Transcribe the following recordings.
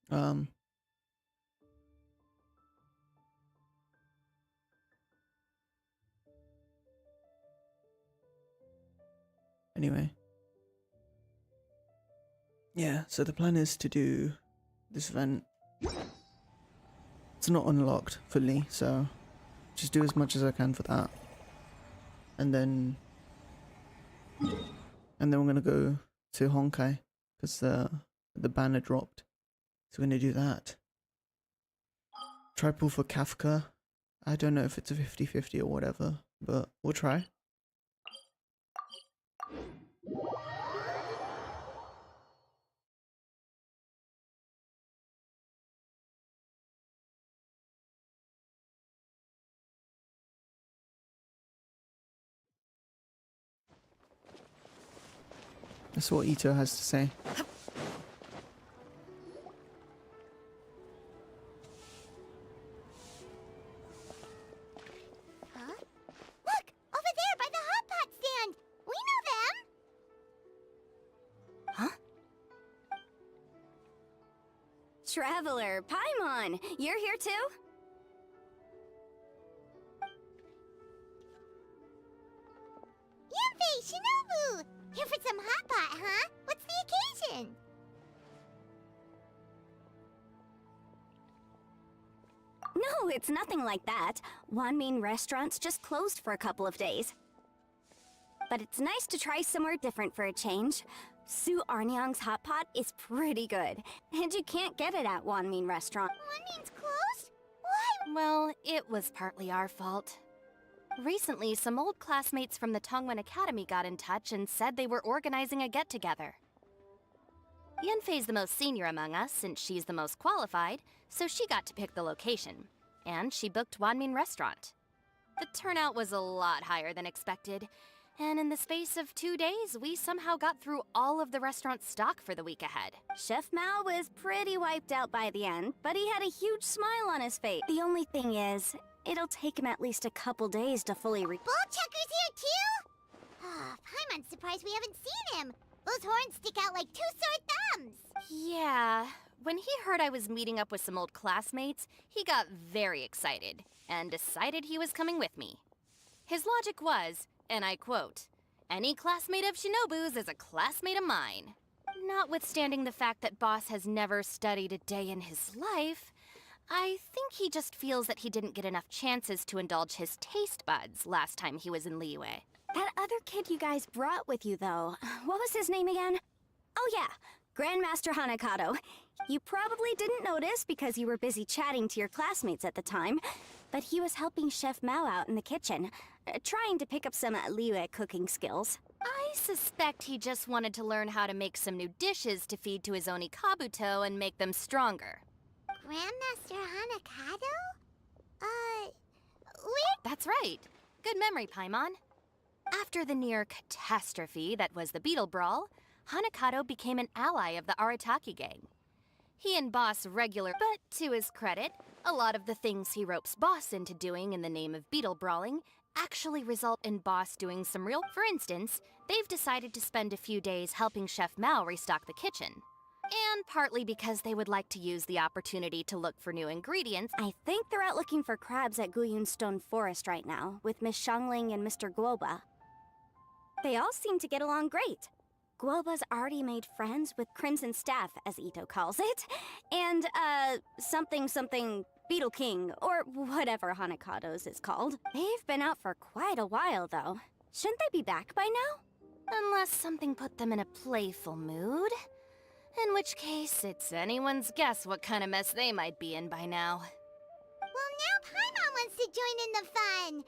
Um. Anyway. Yeah, so the plan is to do this event. It's not unlocked fully, so just do as much as I can for that. And then we're gonna go to Honkai because the banner dropped. So we're gonna do that. Try pull for Kafkaaaa. I don't know if it's a 50-50 or whatever, but we'll try. That's what Ito has to say. Huh? Look! Over there by the hot pot stand! We know them! Huh? Traveler, Paimon! You're here too? Yanfei, Shinobu! Here for some hot pot, huh? What's the occasion? No, it's nothing like that. Wanmin Restaurant's just closed for a couple of days. But it's nice to try somewhere different for a change. Su Arnyang's hot pot is pretty good, and you can't get it at Wanmin Restaurant. Wanmin's closed? Why? Well, it was partly our fault. Recently, some old classmates from the Tongwen Academy got in touch and said they were organizing a get-together. Yanfei's the most senior among us, since she's the most qualified, so she got to pick the location. And she booked Wanmin Restaurant. The turnout was a lot higher than expected, and in the space of 2 days, we somehow got through all of the restaurant's stock for the week ahead. Chef Mao was pretty wiped out by the end, but he had a huge smile on his face. The only thing is, it'll take him at least a couple days to fully Bullchucker's here too? Ah, Paimon's surprised we haven't seen him. Those horns stick out like two sore thumbs. Yeah, when he heard I was meeting up with some old classmates, he got very excited and decided he was coming with me. His logic was, and I quote, "Any classmate of Shinobu's is a classmate of mine." Notwithstanding the fact that Boss has never studied a day in his life, I think he just feels that he didn't get enough chances to indulge his taste buds last time he was in Liyue. That other kid you guys brought with you, though, what was his name again? Oh yeah, Grandmaster Hanakato. You probably didn't notice because you were busy chatting to your classmates at the time, but he was helping Chef Mao out in the kitchen, trying to pick up some Liyue cooking skills. I suspect he just wanted to learn how to make some new dishes to feed to his Onikabuto and make them stronger. Grandmaster Hanakato? That's right. Good memory, Paimon. After the near catastrophe that was the Beetle Brawl, Hanakato became an ally of the Arataki gang. He and Boss regular, but to his credit, a lot of the things he ropes Boss into doing in the name of beetle brawling actually result in Boss doing some real... For instance, they've decided to spend a few days helping Chef Mao restock the kitchen. And partly because they would like to use the opportunity to look for new ingredients. I think they're out looking for crabs at Guyun Stone Forest right now, with Miss Shangling and Mr. Guoba. They all seem to get along great. Guoba's already made friends with Crimson Staff, as Ito calls it, and, something Beetle King, or whatever Hanakato's is called. They've been out for quite a while, though. Shouldn't they be back by now? Unless something put them in a playful mood. In which case, it's anyone's guess what kind of mess they might be in by now. Well, now Paimon wants to join in the fun.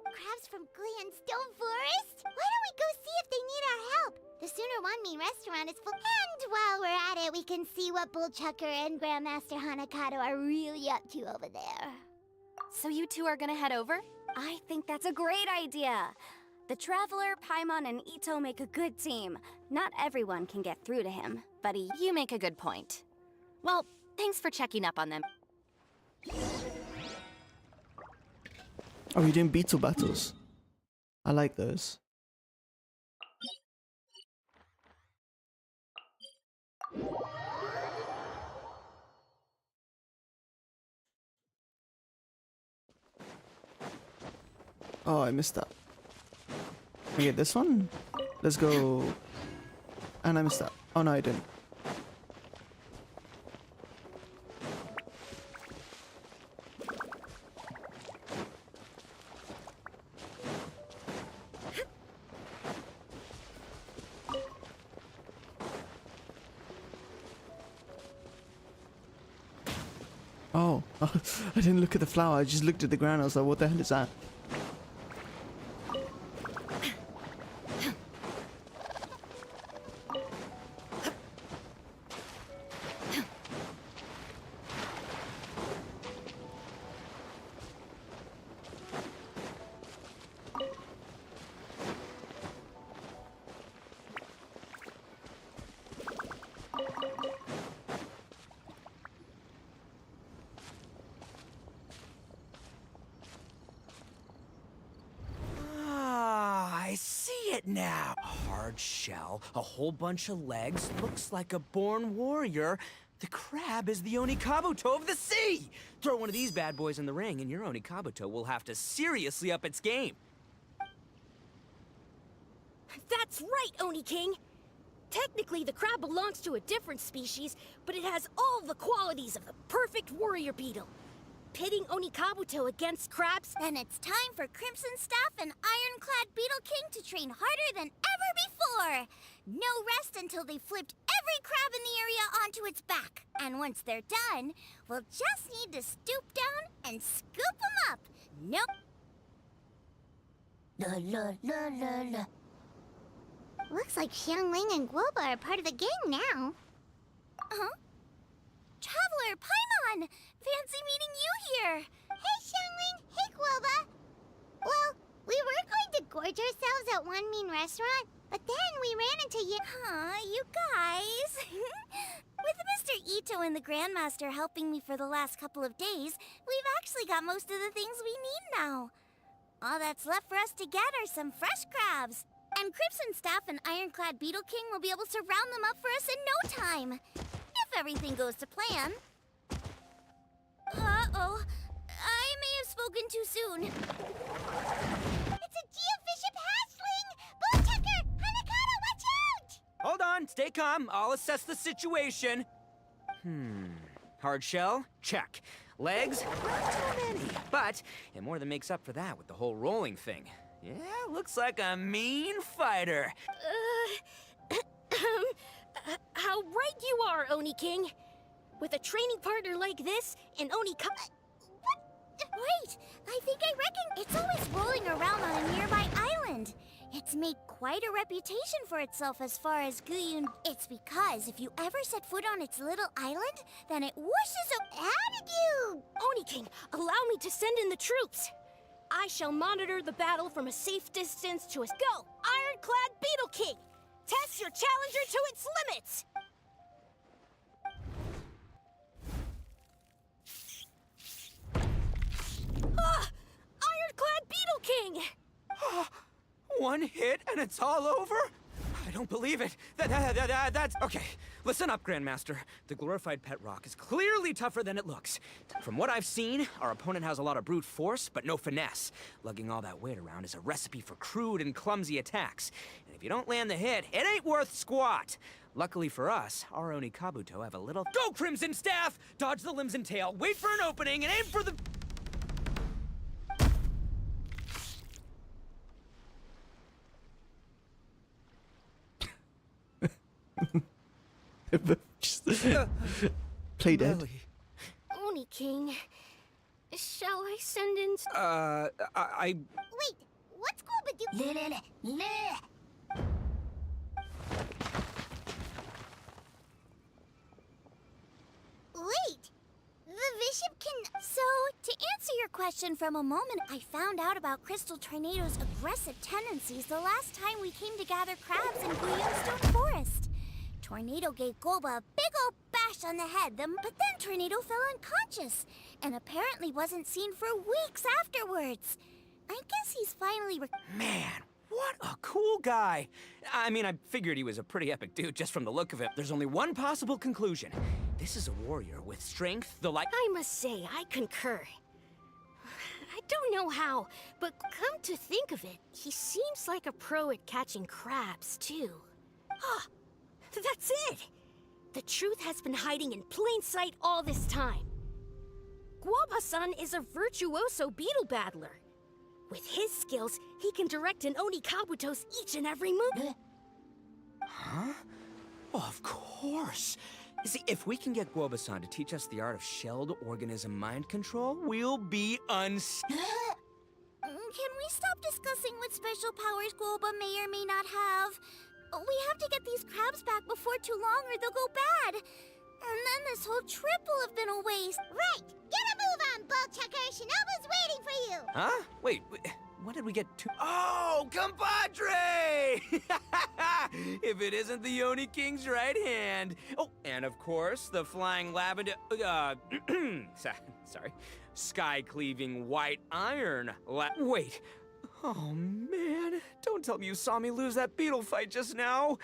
Crabs from Guyun Stone Forest? Why don't we go see if they need our help? The sooner Wanmin Restaurant is full. And while we're at it, we can see what Bullchucker and Grandmaster Hanakato are really up to over there. So you two are gonna head over? I think that's a great idea. The Traveler, Paimon, and Ito make a good team. Not everyone can get through to him, but You make a good point. Well, thanks for checking up on them. Oh, we're doing beetle battles. I like those. Oh, I missed that. Okay, this one. Let's go. And I missed that. Oh no, I didn't. Oh, I didn't look at the flower. I just looked at the ground. I was like, what the hell is that? I see it now. A hard shell, a whole bunch of legs, looks like a born warrior. The crab is the Onikabuto of the sea! Throw one of these bad boys in the ring and your Onikabuto will have to seriously up its game. That's right, Oni King! Technically, the crab belongs to a different species, but it has all the qualities of the perfect warrior beetle. Pitting Onikabuto against crabs, Then it's time for Crimson Staff and Ironclad Beetle King to train harder than ever before. No rest until they've flipped every crab in the area onto its back. And once they're done, we'll just need to stoop down and scoop them up. Nope. La la la la la. Looks like Xiangling and Guoba are part of the gang now. Huh? Traveler, Paimon! Fancy meeting you here! Hey, Xiangling! Hey, Guoba! Well, we were going to gorge ourselves at One Mean Restaurant, but then we ran into you. Huh, you guys. With Mr. Ito and the Grandmaster helping me for the last couple of days, we've actually got most of the things we need now. All that's left for us to get are some fresh crabs. And Crimson Staff and Ironclad Beetle King will be able to round them up for us in no time. If everything goes to plan. Uh-oh. I may have spoken too soon. It's a Geofiship hatchling! Bowtucker! Hanakata, watch out! Hold on, stay calm. I'll assess the situation. Hard shell? Check. Legs? Not too many. But it more than makes up for that with the whole rolling thing. Yeah, looks like a mean fighter. how right you are, Oni King. With a training partner like this, and What? Wait, I think I reckon it's always rolling around on a nearby island. It's made quite a reputation for itself as far as Guyun. It's because if you ever set foot on its little island, then it whooshes up. How did you? Oni King, allow me to send in the troops. I shall monitor the battle from a safe distance to a go. Ironclad Beetle King, test your challenger to its limits. Ah! Ironclad Beetle King! One hit and it's all over? I don't believe it. That's... Okay, listen up, Grandmaster. The glorified pet rock is clearly tougher than it looks. From what I've seen, our opponent has a lot of brute force, but no finesse. Lugging all that weight around is a recipe for crude and clumsy attacks. And if you don't land the hit, it ain't worth squat. Luckily for us, our Onikabuto have a little... Go, Crimson Staff! Dodge the limbs and tail, wait for an opening, and aim for the... Just play dead. Lily. Oni King, shall I send in... Wait, what's Guoba doing? Wait, the Bishop can... So, to answer your question from a moment, I found out about Crystal Tornado's aggressive tendencies the last time we came to gather crabs in Guyunstone Forest. Tornado gave Guoba a big old bash on the head, but then Tornado fell unconscious, and apparently wasn't seen for weeks afterwards. I guess he's finally Man, what a cool guy. I mean, I figured he was a pretty epic dude just from the look of it. There's only one possible conclusion. This is a warrior with strength, the like... I must say, I concur. I don't know how, but come to think of it, he seems like a pro at catching crabs, too. Ah, that's it! The truth has been hiding in plain sight all this time. Guoba-san is a virtuoso beetle battler. With his skills, he can direct an Oni Kabuto's each and every move. Huh? Well, of course. You see, if we can get Guoba-san to teach us the art of shelled organism mind control, we'll be Can we stop discussing what special powers Guoba may or may not have? We have to get these crabs back before too long or they'll go bad. And then this whole trip will have been a waste. Right! Get a move on, Bullchucker! Shinobu's waiting for you! Huh? Wait, what did we get to? Oh, compadre! If it isn't the Oni King's right hand. Oh, and of course, the flying lavender, sorry, sky-cleaving white iron wait. Oh, man. Don't tell me you saw me lose that beetle fight just now.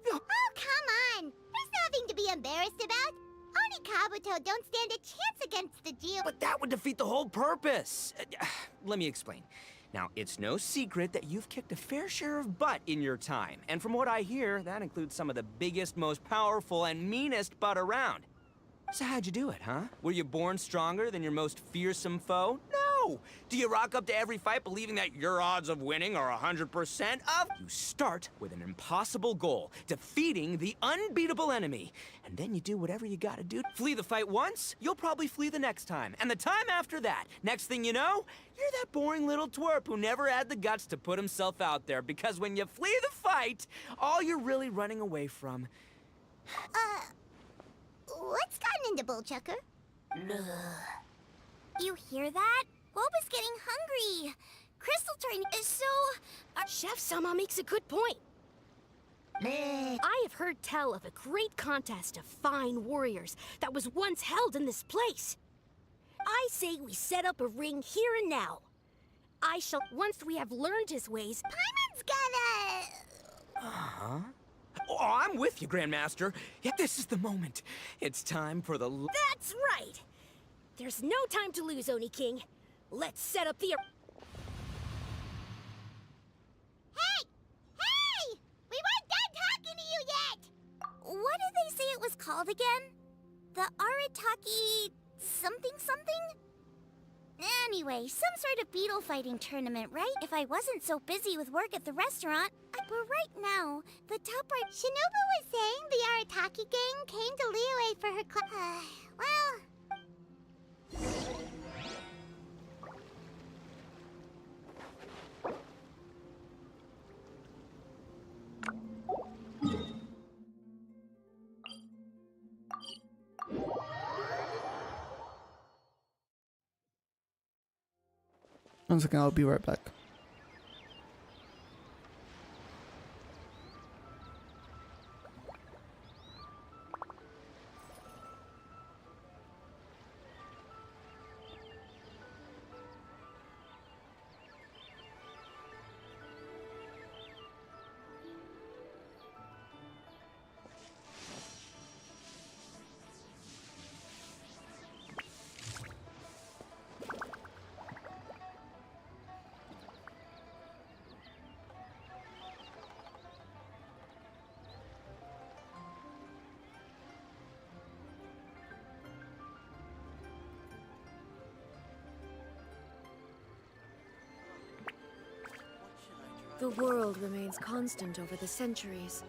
Oh, come on! There's nothing to be embarrassed about. Oni Kabuto don't stand a chance against the Geo. But that would defeat the whole purpose. Let me explain. Now, it's no secret that you've kicked a fair share of butt in your time. And from what I hear, that includes some of the biggest, most powerful, and meanest butt around. So how'd you do it, huh? Were you born stronger than your most fearsome foe? No! Do you rock up to every fight believing that your odds of winning are 100% of? You start with an impossible goal, defeating the unbeatable enemy. And then you do whatever you gotta do. Flee the fight once, you'll probably flee the next time. And the time after that. Next thing you know, you're that boring little twerp who never had the guts to put himself out there. Because when you flee the fight, all you're really running away from... What's gotten into Bullchucker? You hear that? Guoba's getting hungry. Crystal Train is so... Chef Sama makes a good point. I have heard tell of a great contest of fine warriors that was once held in this place. I say we set up a ring here and now. I shall, once we have learned his ways... Paimon's gotta... Huh? Oh, I'm with you, Grandmaster. Yet this is the moment. It's time for the... That's right! There's no time to lose, Oni King. Let's set up the... Hey! Hey! We weren't done talking to you yet! What did they say it was called again? The Arataki... something something? Anyway, some sort of beetle fighting tournament, right? If I wasn't so busy with work at the restaurant. But right now, the top right... Shinobu was saying the Arataki gang came to Liyue for her well... One second, I'll be right back. The world remains constant over the centuries,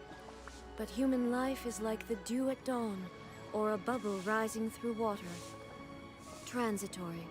but human life is like the dew at dawn, or a bubble rising through water. Transitory.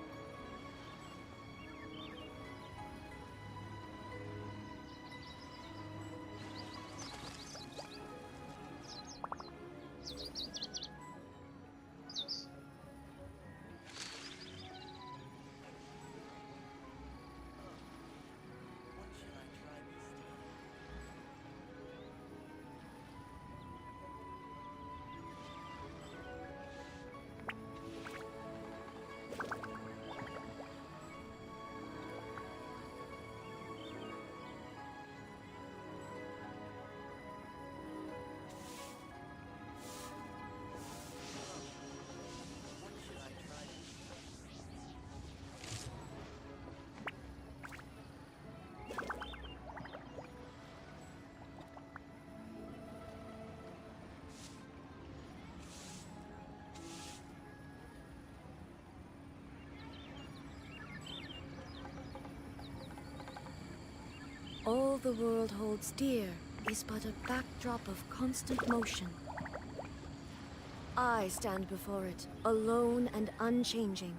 All the world holds dear is but a backdrop of constant motion. I stand before it, alone and unchanging.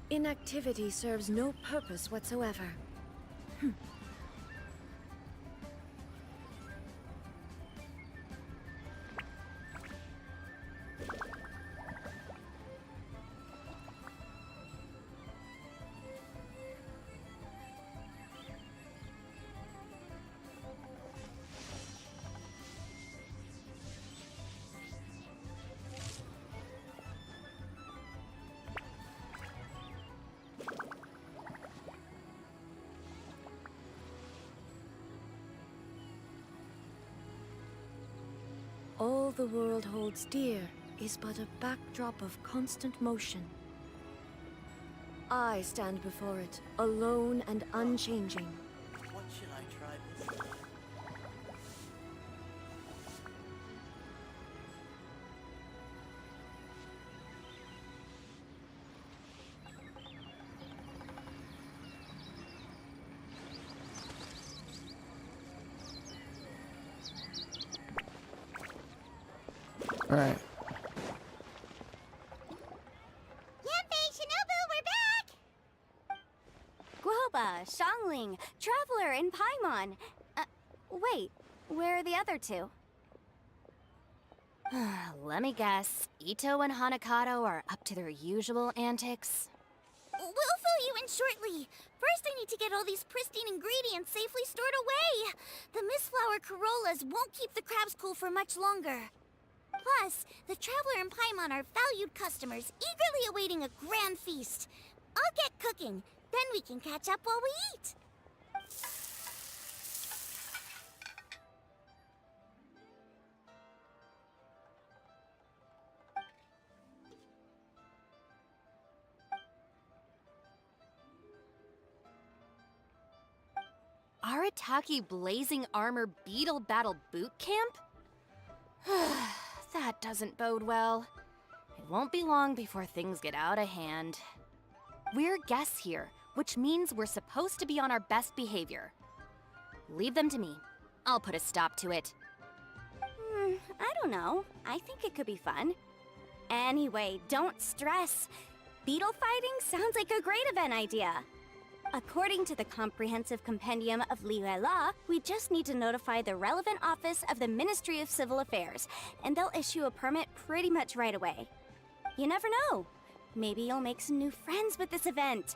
Inactivity serves no purpose whatsoever. All the world holds dear is but a backdrop of constant motion. I stand before it, alone and unchanging. What should I try this time? Alright. Yanfei, Shinobu, we're back! Guoba, Xiangling, Traveler, and Paimon. Wait, where are the other two? Let me guess. Ito and Hanakato are up to their usual antics. We'll fill you in shortly. First, I need to get all these pristine ingredients safely stored away. The Mistflower Corollas won't keep the crabs cool for much longer. Plus, the Traveler and Paimon are valued customers, eagerly awaiting a grand feast. I'll get cooking, then we can catch up while we eat. Arataki Blazing Armor Beetle Battle Boot Camp? That doesn't bode well. It won't be long before things get out of hand. We're guests here, which means we're supposed to be on our best behavior. Leave them to me. I'll put a stop to it. I don't know. I think it could be fun. Anyway, don't stress. Beetle fighting sounds like a great event idea. According to the Comprehensive Compendium of Liyue Law, we just need to notify the relevant office of the Ministry of Civil Affairs, and they'll issue a permit pretty much right away. You never know. Maybe you'll make some new friends with this event.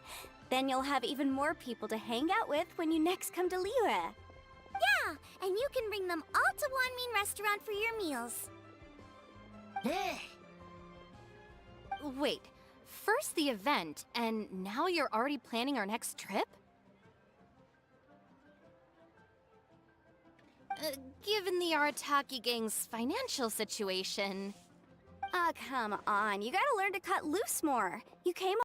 Then you'll have even more people to hang out with when you next come to Liyue. Yeah, and you can bring them all to Wanmin Restaurant for your meals. Wait, first the event, and now you're already planning our next trip? Given the Arataki gang's financial situation... Come on. You gotta learn to cut loose more. You came